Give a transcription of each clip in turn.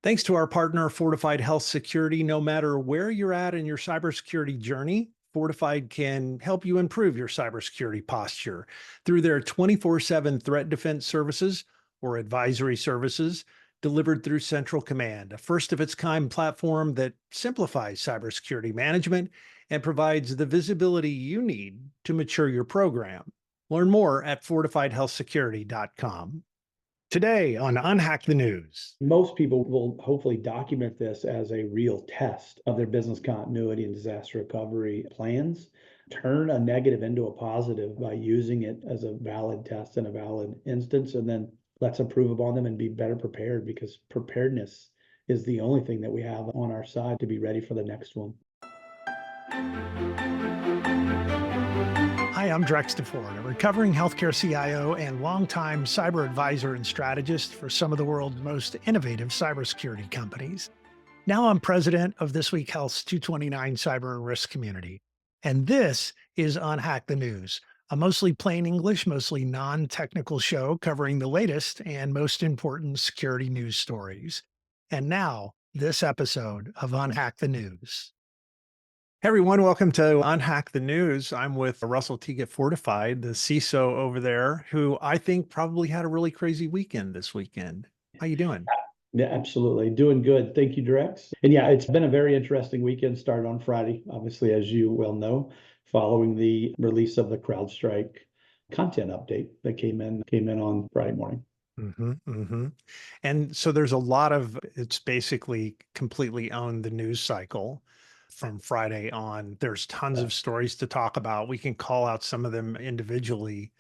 Thanks to our partner, Fortified Health Security, no matter where you're at in your cybersecurity journey, Fortified can help you improve your cybersecurity posture through their 24/7 threat defense services or advisory services delivered through Central Command, a first of its kind platform that simplifies cybersecurity management and provides the visibility you need to mature your program. Learn more at fortifiedhealthsecurity.com. Today on Unhack the News. Most people will hopefully document this as a real test of their business continuity and disaster recovery plans. Turn a negative into a positive by using it as a valid test and a valid instance, and then let's improve upon them and be better prepared, because preparedness is the only thing that we have on our side to be ready for the next one. Hi, I'm Drex, a recovering healthcare CIO and longtime cyber advisor and strategist for some of the world's most innovative cybersecurity companies. Now I'm president of This Week Health's 229 Cyber Risk Community. And this is Unhack the News, a mostly plain English, mostly non-technical show covering the latest and most important security news stories. And now, this episode of Unhack the News. Hey everyone, welcome to Unhack the News. I'm with Russell Teague at Fortified, the CISO over there, who I think probably had a really crazy weekend this weekend. How you doing? Yeah, absolutely. Doing good. Thank you, Drex. And yeah, it's been a very interesting weekend. Started on Friday, obviously, as you well know, following the release of the CrowdStrike content update that came in on Friday morning. And so there's a lot of, it's basically completely owned the news cycle from Friday on. There's tons of stories to talk about. We can call out some of them individually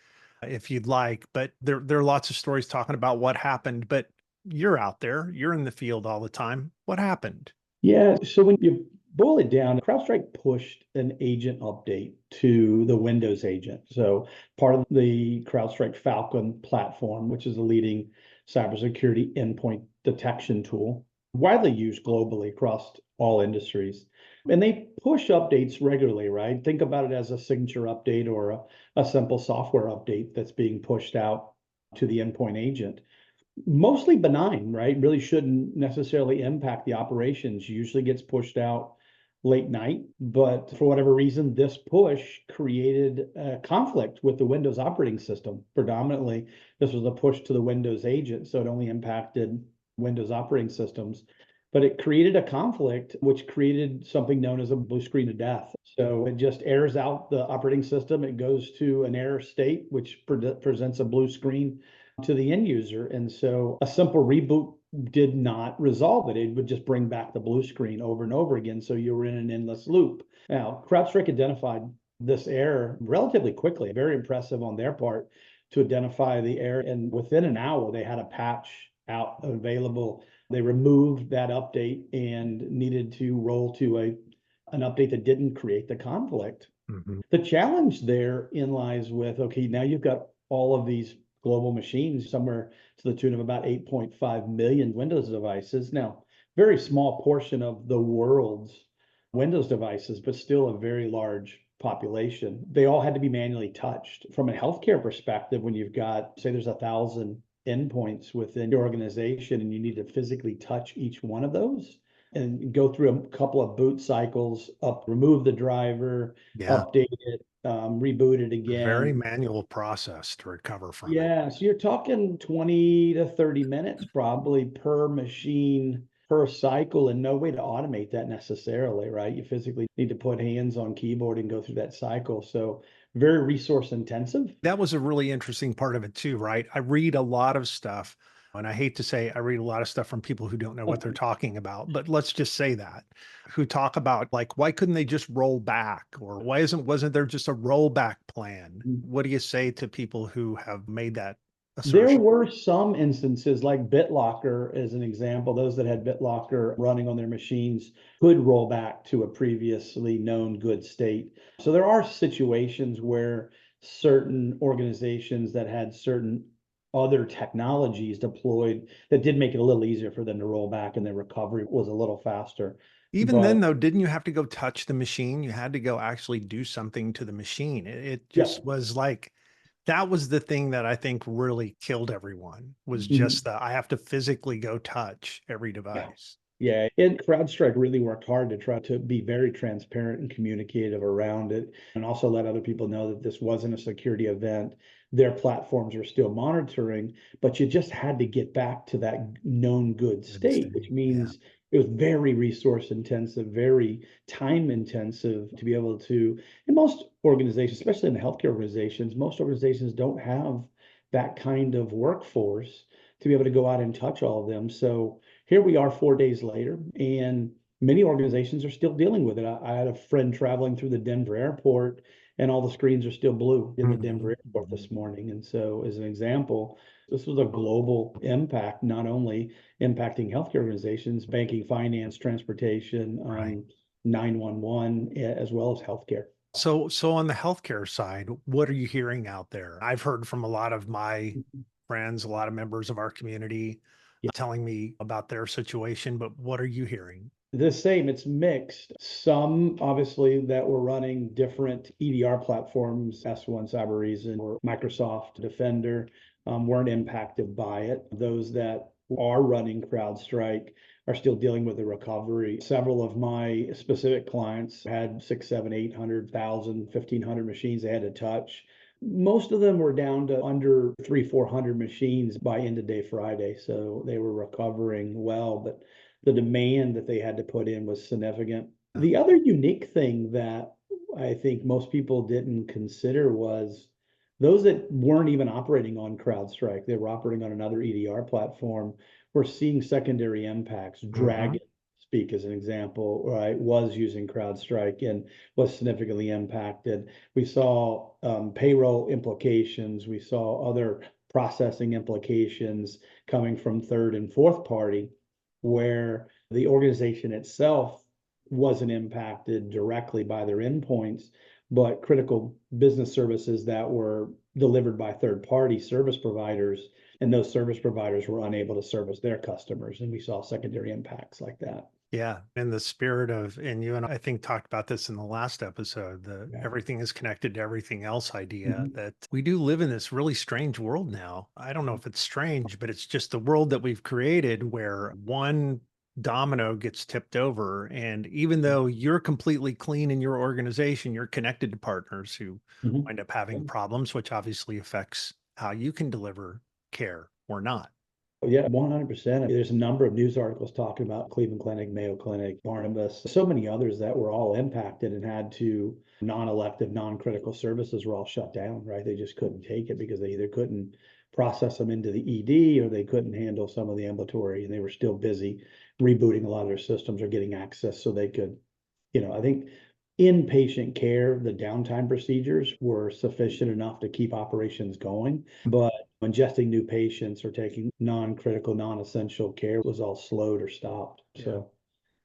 if you'd like, but there are lots of stories talking about what happened. But you're out there, you're in the field all the time. What happened? Yeah, so when you boil it down, CrowdStrike pushed an agent update to the Windows agent. So part of the CrowdStrike Falcon platform, which is a leading cybersecurity endpoint detection tool, widely used globally across all industries. And they push updates regularly, right? Think about it as a signature update or a simple software update that's being pushed out to the endpoint agent. Mostly benign, right? Really shouldn't necessarily impact the operations. Usually gets pushed out late night, but for whatever reason, this push created a conflict with the Windows operating system. Predominantly, this was a push to the Windows agent, so it only impacted Windows operating systems. But it created a conflict, which created something known as a blue screen of death. So it just errors out the operating system. It goes to an error state, which presents a blue screen to the end user. And so a simple reboot did not resolve it. It would just bring back the blue screen over and over again. So you were in an endless loop. Now, CrowdStrike identified this error relatively quickly, very impressive on their part to identify the error. And within an hour, they had a patch out available. They removed that update and needed to roll to an update that didn't create the conflict. The challenge therein lies with, okay, now you've got all of these global machines, somewhere to the tune of about 8.5 million Windows devices. Now, very small portion of the world's Windows devices, but still a very large population. They all had to be manually touched. From a healthcare perspective, when you've got, say, there's 1,000 endpoints within your organization and you need to physically touch each one of those and go through a couple of boot cycles, remove the driver, Yeah, update it, reboot it very again. manual process to recover from it. Yeah, so you're talking 20 to 30 minutes probably per machine per cycle, and no way to automate that necessarily, right? You physically need to put hands on keyboard and go through that cycle. So very resource intensive. That was a really interesting part of it too, right? I read a lot of stuff, and I hate to say I read a lot of stuff from people who don't know what they're talking about, but let's just say that, who talk about like, why couldn't they just roll back? Or wasn't there just a rollback plan? What do you say to people who have made that There assertion? were some instances like BitLocker as an example. Those that had BitLocker running on their machines could roll back to a previously known good state. So there are situations where certain organizations that had certain other technologies deployed that did make it a little easier for them to roll back, and their recovery was a little faster. Even then, But though, didn't you have to go touch the machine? You had to go actually do something to the machine. It yeah, just was like, That was the thing that I think really killed everyone, was just Mhm. the I have to physically go touch every Yeah. device. Yeah, and CrowdStrike really worked hard to try to be very transparent and communicative around it, and also let other people know that this wasn't a security event. Their platforms were still monitoring, but you just had to get back to that known good Good state, which state. Yeah. means it was very resource intensive, very time intensive to be able to, and most organizations, especially in the healthcare organizations, most organizations don't have that kind of workforce to be able to go out and touch all of them. So here we are 4 days later, and many organizations are still dealing with it. I had a friend traveling through the Denver airport, and all the screens are still blue in the Denver Mhm. airport this morning. And so, as an example, this was a global impact, not only impacting healthcare organizations, banking, finance, transportation, Right. 911, as well as healthcare. So on the healthcare side, what are you hearing out there? I've heard from a lot of my friends, a lot of members of our community telling me about their situation, but what are you hearing? The same, it's mixed. Some obviously that were running different EDR platforms, S1 Cyber Reason or Microsoft Defender, weren't impacted by it. Those that are running CrowdStrike are still dealing with the recovery. Several of my specific clients had six, seven, 800,000, 1,500 machines they had to touch. Most of them were down to under three, 400 machines by end of day Friday. So they were recovering well, but the demand that they had to put in was significant. Uh, The other unique thing that I think most people didn't consider was those that weren't even operating on CrowdStrike, they were operating on another EDR platform, were seeing secondary impacts. mhm. Dragon, speak as an example, right, was using CrowdStrike and was significantly impacted. We saw payroll implications, we saw other processing implications coming from third and fourth party where the organization itself wasn't impacted directly by their endpoints, but critical business services that were delivered by third-party service providers, and those service providers were unable to service their customers, and we saw secondary impacts like that. Yeah, in the spirit of, and you and I think talked about this in the last episode, the Yeah. everything is connected to everything else idea, Mhm. that we do live in this really strange world now. I don't know if it's strange, but it's just the world that we've created where one domino gets tipped over. And even though you're completely clean in your organization, you're connected to partners who Mhm. wind up having problems, which obviously affects how you can deliver care or not. Yeah, 100%. There's a number of news articles talking about Cleveland Clinic, Mayo Clinic, Barnabas, so many others that were all impacted and had to non-elective, non-critical services were all shut down, right? They just couldn't take it because they either couldn't process them into the ED or they couldn't handle some of the ambulatory, and they were still busy rebooting a lot of their systems or getting access so they could, I think inpatient care, the downtime procedures were sufficient enough to keep operations going, but ingesting new patients or taking non-critical, non-essential care was all slowed or stopped. Yeah. So,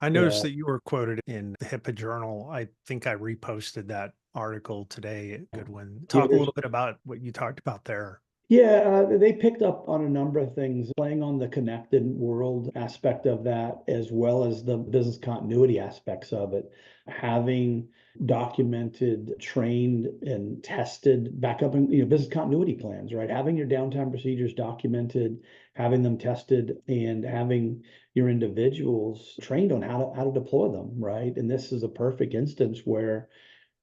I noticed yeah. that you were quoted in the HIPAA journal. I think I reposted that article today. Good one. Yeah, Talk a there's little bit about what you talked about there. Yeah, they picked up on a number of things, playing on the connected world aspect of that, as well as the business continuity aspects of it. Having documented, trained, and tested backup and business continuity plans, right? Having your downtime procedures documented, having them tested, and having your individuals trained on how to deploy them, right? And this is a perfect instance where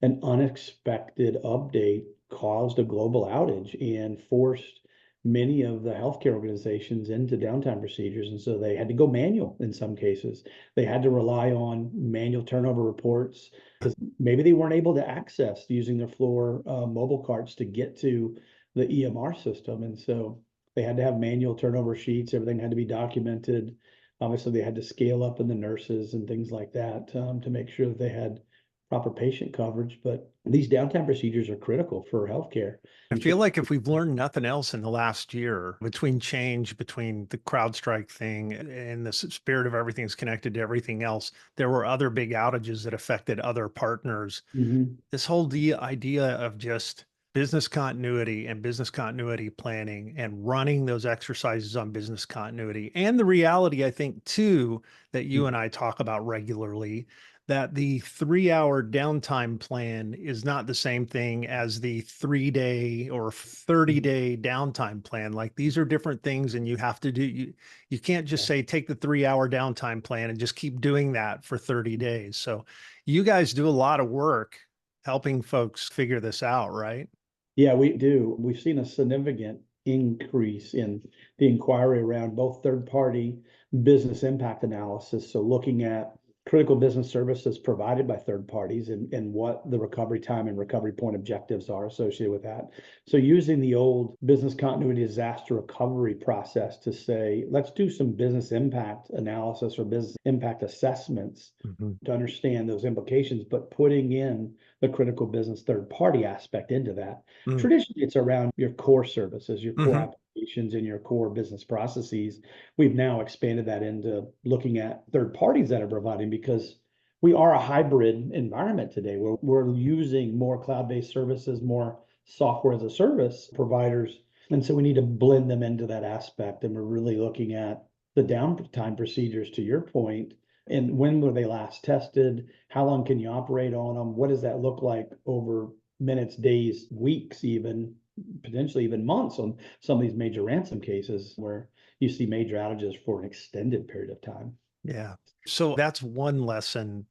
an unexpected update caused a global outage and forced many of the healthcare organizations into downtime procedures. And so they had to go manual in some cases. They had to rely on manual turnover reports because maybe they weren't able to access using their floor mobile carts to get to the EMR system. And so they had to have manual turnover sheets. Everything had to be documented. Obviously, they had to scale up in the nurses and things like that to make sure that they had proper patient coverage, but these downtime procedures are critical for healthcare. I feel like if we've learned nothing else in the last year, between change, between the CrowdStrike thing and the spirit of everything's connected to everything else, there were other big outages that affected other partners. Mhm. This whole idea of just business continuity planning and running those exercises on business continuity, and the reality, I think, too, that you and I talk about regularly, that the 3 hour downtime plan is not the same thing as the 3 day or 30-day downtime plan. Like these are different things, and you have to do, you can't just say take the 3 hour downtime plan and just keep doing that for 30 days. So you guys do a lot of work helping folks figure this out, right? Yeah, we do. We've seen a significant increase in the inquiry around both third-party business impact analysis. So looking at critical business services provided by third parties and what the recovery time and recovery point objectives are associated with that. So using the old business continuity disaster recovery process to say, let's do some business impact analysis or business impact assessments Mhm. to understand those implications, but putting in the critical business third party aspect into that. Mm. Traditionally, it's around your core services, your core Mhm. applications, and your core business processes. We've now expanded that into looking at third parties that are providing because we are a hybrid environment today where we're using more cloud-based services, more software as a service providers. And so we need to blend them into that aspect. And we're really looking at the downtime procedures to your point. And when were they last tested? How long can you operate on them? What does that look like over minutes, days, weeks, even potentially even months on some of these major ransom cases where you see major outages for an extended period of time? Yeah. So that's one lesson.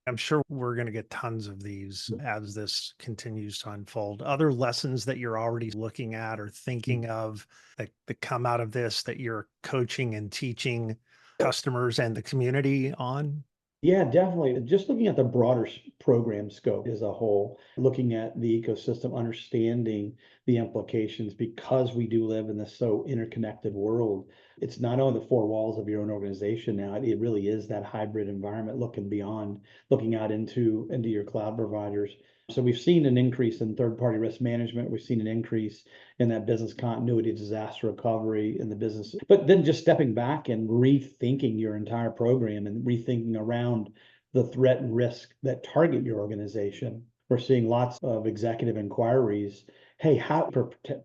I'm sure we're going to get tons of these as this continues to unfold. Other lessons that you're already looking at or thinking of that come out of this that you're coaching and teaching customers and the community on? Yeah, definitely. Just looking at the broader program scope as a whole, looking at the ecosystem, understanding the implications because we do live in this so interconnected world. It's not only the four walls of your own organization now, it really is that hybrid environment looking beyond, looking out into your cloud providers. So we've seen an increase in third-party risk management. We've seen an increase in that business continuity, disaster recovery in the business. But then just stepping back and rethinking your entire program and rethinking around the threat and risk that target your organization. We're seeing lots of executive inquiries. Hey, how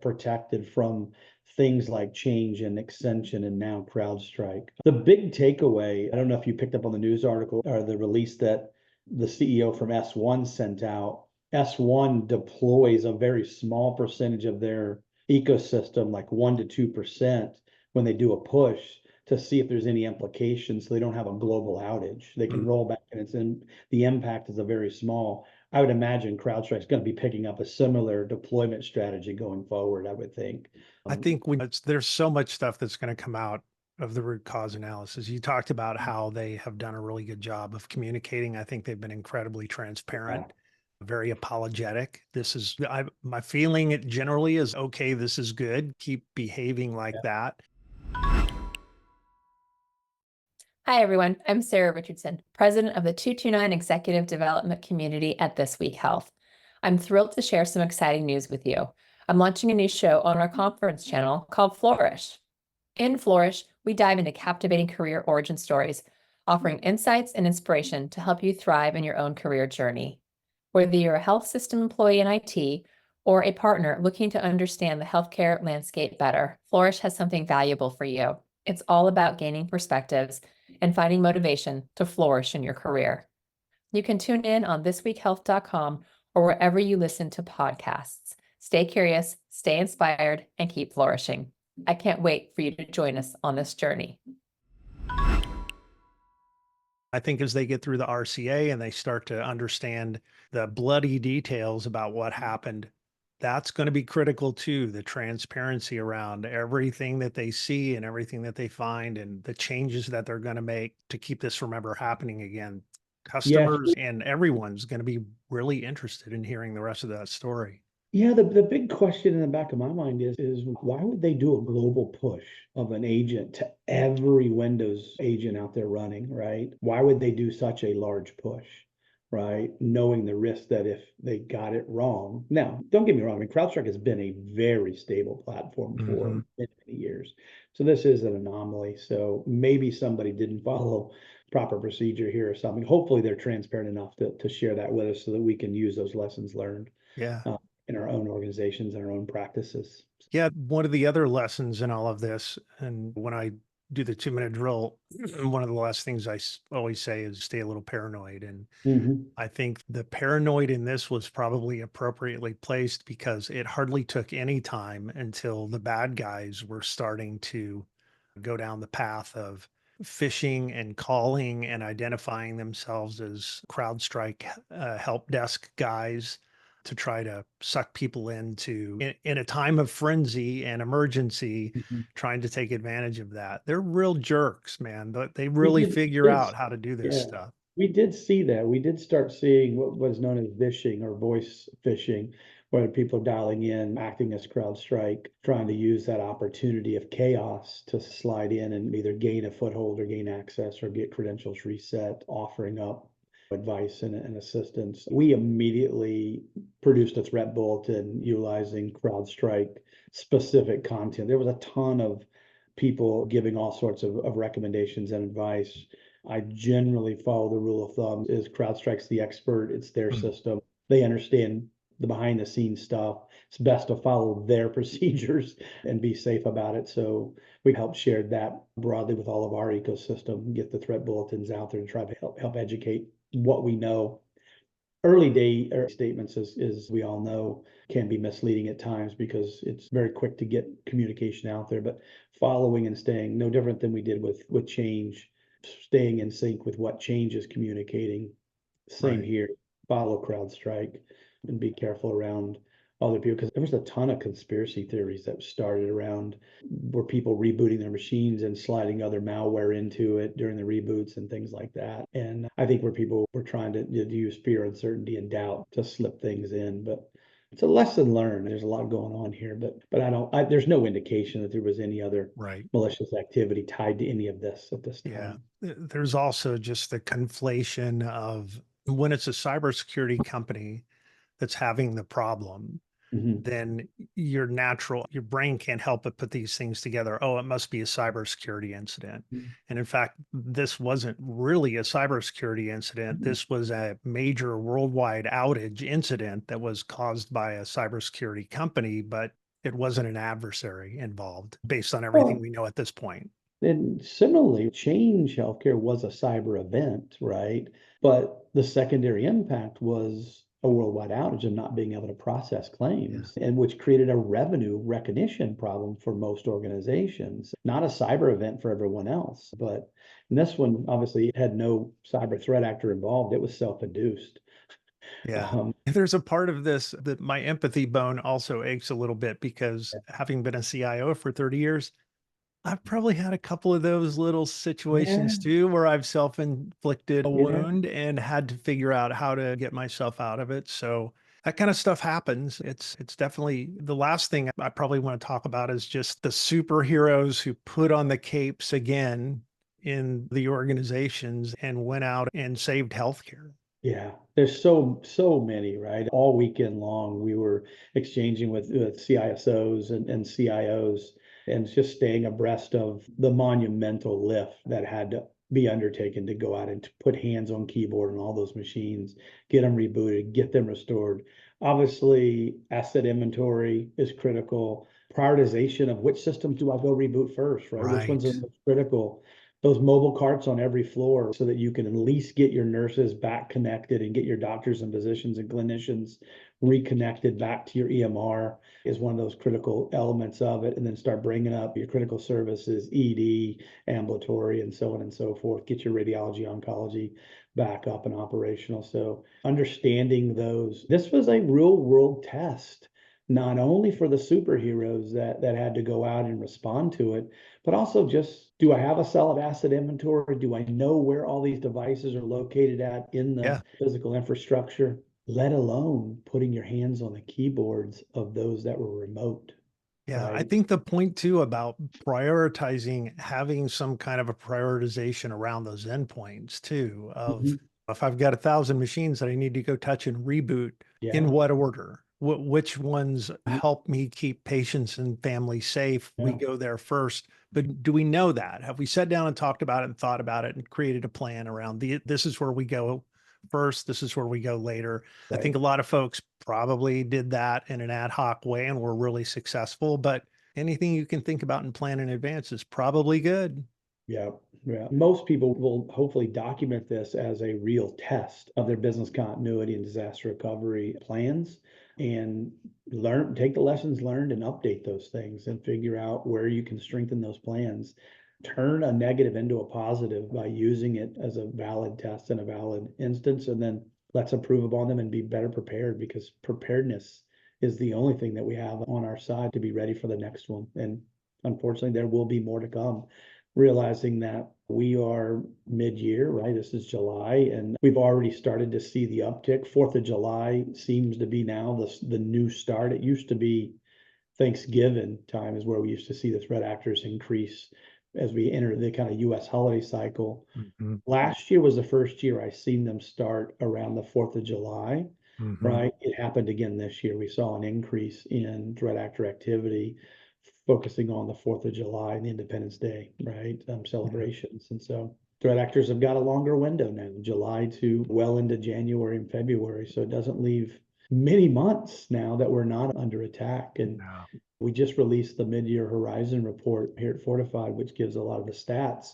protected from things like change and extension and now CrowdStrike? The big takeaway, I don't know if you picked up on the news article or the release that the CEO from S1 sent out. S1 deploys a very small percentage of their ecosystem, like 1 to 2%, when they do a push to see if there's any implications so they don't have a global outage. They can Mm. roll back and the impact is a very small. I would imagine CrowdStrike is going to be picking up a similar deployment strategy going forward, I would think. I think there's so much stuff that's going to come out of the root cause analysis. You talked about how they have done a really good job of communicating. I think they've been incredibly transparent, very apologetic. My feeling it generally is okay, this is good. Keep behaving like that. Hi, everyone. I'm Sarah Richardson, president of the 229 Executive Development Community at This Week Health. I'm thrilled to share some exciting news with you. I'm launching a new show on our conference channel called Flourish. In Flourish, we dive into captivating career origin stories, offering insights and inspiration to help you thrive in your own career journey. Whether you're a health system employee in IT or a partner looking to understand the healthcare landscape better, Flourish has something valuable for you. It's all about gaining perspectives and finding motivation to flourish in your career. You can tune in on thisweekhealth.com or wherever you listen to podcasts. Stay curious, stay inspired, and keep flourishing. I can't wait for you to join us on this journey. I think as they get through the RCA and they start to understand the bloody details about what happened, that's going to be critical too. The transparency around everything that they see and everything that they find and the changes that they're going to make to keep this from ever happening again. Yeah, Customers and everyone's going to be really interested in hearing the rest of that story. yeah, the big question in the back of my mind is why would they do a global push of an agent to every Windows agent out there running, right? Why would they do such a large push, right? Knowing the risk that if they got it wrong. Now, don't get me wrong, I mean, CrowdStrike has been a very stable platform for Mhm. many years. So this is an anomaly. So maybe somebody didn't follow proper procedure here or something. Hopefully they're transparent enough to share that with us so that we can use those lessons learned Yeah. in our own organizations and our own practices. Yeah. One of the other lessons in all of this, and when I do the 2-minute drill, one of the last things I always say is stay a little paranoid. And Mhm. I think the paranoid in this was probably appropriately placed because it hardly took any time until the bad guys were starting to go down the path of phishing and calling and identifying themselves as CrowdStrike help desk guys to try to suck people into in a time of frenzy and emergency, Mhm. trying to take advantage of that. They're real jerks, man. But they We really did figure did out how to do this Yeah, stuff. we did see that. We did start seeing what was known as vishing or voice phishing, where people are dialing in, acting as CrowdStrike, trying to use that opportunity of chaos to slide in and either gain a foothold or gain access or get credentials reset, offering up advice and assistance. We immediately produced a threat bulletin utilizing CrowdStrike specific content. There was a ton of people giving all sorts of recommendations and advice. I generally follow the rule of thumb is CrowdStrike's the expert. It's their Mm. system. They understand the behind the scenes stuff. It's best to follow their procedures and be safe about it. So we helped share that broadly with all of our ecosystem, get the threat bulletins out there to try to help educate what we know. Early day statements, as we all know, can be misleading at times because it's very quick to get communication out there. But following and staying, no different than we did with change, staying in sync with what change is communicating. Same Right. here. Follow CrowdStrike and be careful around other people because there was a ton of conspiracy theories that started around were people rebooting their machines and sliding other malware into it during the reboots and things like that. And I think where people were trying to use fear, uncertainty, and doubt to slip things in. But it's a lesson learned. There's a lot going on here, but there's no indication that there was any other Right. malicious activity tied to any of this at this Yeah. time. There's also just the conflation of when it's a cybersecurity company that's having the problem, Mhm. then your brain can't help but put these things together. Oh, it must be a cybersecurity incident. And in fact, this wasn't really a cybersecurity incident. Mhm. This was a major worldwide outage incident that was caused by a cybersecurity company, but it wasn't an adversary involved based on everything Well, we know at this point. and similarly, Change Healthcare was a cyber event, right? But the secondary impact was a worldwide outage of not being able to process Yeah. claims, and which created a revenue recognition problem for most organizations. Not a cyber event for everyone else, but in this one, obviously, it had no cyber threat actor involved. It was self-induced. Yeah. Um, There's a part of this that my empathy bone also aches a little bit because having been a CIO for 30 years, I've probably had a couple of those little yeah, situations too where I've self-inflicted a yeah, wound and had to figure out how to get myself out of it. So that kind of stuff happens. It's definitely the last thing I probably want to talk about is just the superheroes who put on the capes again in the organizations and went out and saved healthcare. yeah. There's so many, right? All weekend long, we were exchanging with CISOs and CIOs and just staying abreast of the monumental lift that had to be undertaken to go out and to put hands on keyboard on all those machines, get them rebooted, get them restored. Obviously, asset inventory is critical. Prioritization of which systems do I go reboot first, right? Which ones Right. are most critical? Those mobile carts on every floor so that you can at least get your nurses back connected and get your doctors and physicians and clinicians reconnected back to your EMR is one of those critical elements of it. And then start bringing up your critical services, ED, ambulatory, and so on and so forth. Get your radiology, oncology back up and operational. So understanding those, this was a real world test, not only for the superheroes that had to go out and respond to it, but also just, do I have a solid asset inventory? Do I know where all these devices are located at in the Yeah. physical infrastructure? Let alone putting your hands on the keyboards of those that were remote, Yeah, I right? think the point too about prioritizing, having some kind of a prioritization around those endpoints too, of Mhm. if I've got 1,000 machines that I need to go touch and reboot, in Yeah. what order? Which ones Mhm. help me keep patients and families safe? We Yeah. go there first. But do we know that? Have we sat down and talked about it and thought about it and created a plan around this is where we go first, this is where we go later? I Right. think a lot of folks probably did that in an ad hoc way and were really successful, but anything you can think about and plan in advance is probably good. Yeah, yeah. Most people will hopefully document this as a real test of their business continuity and disaster recovery plans and take the lessons learned and update those things and figure out where you can strengthen those plans. Turn a negative into a positive by using it as a valid test and a valid instance, and then let's improve upon them and be better prepared, because preparedness is the only thing that we have on our side to be ready for the next one. And unfortunately, there will be more to come, realizing that we are mid-year, right? This is July, and we've already started to see the uptick. 4th of July seems to be now the new start. It used to be Thanksgiving time is where we used to see the threat actors increase as we enter the kind of US holiday cycle. Last year was the first year I seen them start around the 4th of July, right? It happened again this year. We saw an increase in threat actor activity focusing on the 4th of July and Independence Day, right? Celebrations. And so threat actors have got a longer window now, July to well into January and February. So it doesn't leave many months now that we're not under attack. And we just released the mid-year Horizon report here at Fortified, which gives a lot of the stats.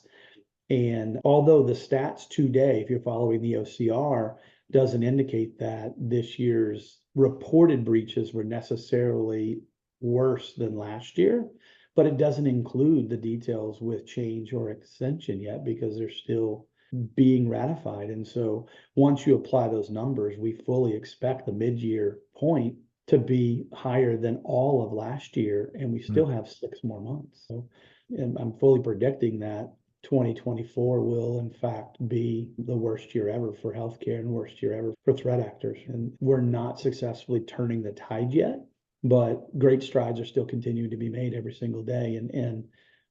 And although the stats today, if you're following the OCR, doesn't indicate that this year's reported breaches were necessarily worse than last year, but it doesn't include the details with change or extension yet because they're still being ratified. And so once you apply those numbers, we fully expect the mid-year point to be higher than all of last year, and we still have 6 more months. So and I'm fully predicting that 2024 will in fact be the worst year ever for healthcare and worst year ever for threat actors. And we're not successfully turning the tide yet, but great strides are still continuing to be made every single day. And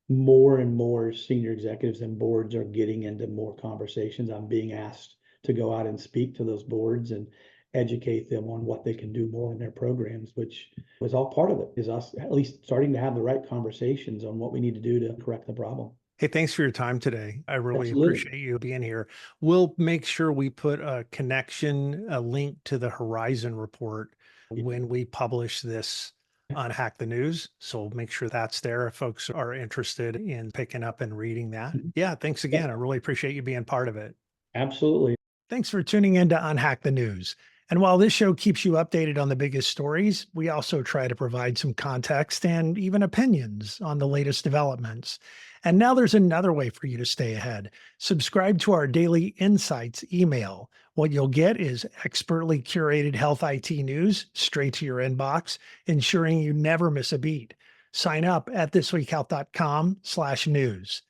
more senior executives and boards are getting into more conversations. I'm being asked to go out and speak to those boards and educate them on what they can do more in their programs, which was all part of it, is us at least starting to have the right conversations on what we need to do to correct the problem. Hey, thanks for your time today. I really Absolutely. appreciate you being here. We'll make sure we put a connection, a link to the Horizon report when we publish this on Hack the News. So make sure that's there if folks are interested in picking up and reading that. Yeah, thanks again. I really appreciate you being part of it. Absolutely. Thanks for tuning in to Unhack the News. And while this show keeps you updated on the biggest stories, we also try to provide some context and even opinions on the latest developments. And now there's another way for you to stay ahead. Subscribe to our daily insights email. What you'll get is expertly curated health IT news straight to your inbox, ensuring you never miss a beat. Sign up at thisweekhealth.com/news.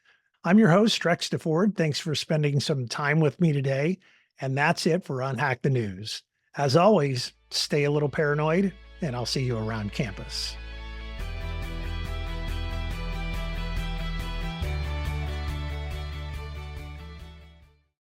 I'm your host, Drex DeFord. Thanks for spending some time with me today. And that's it for Unhack the News. As always, stay a little paranoid, and I'll see you around campus.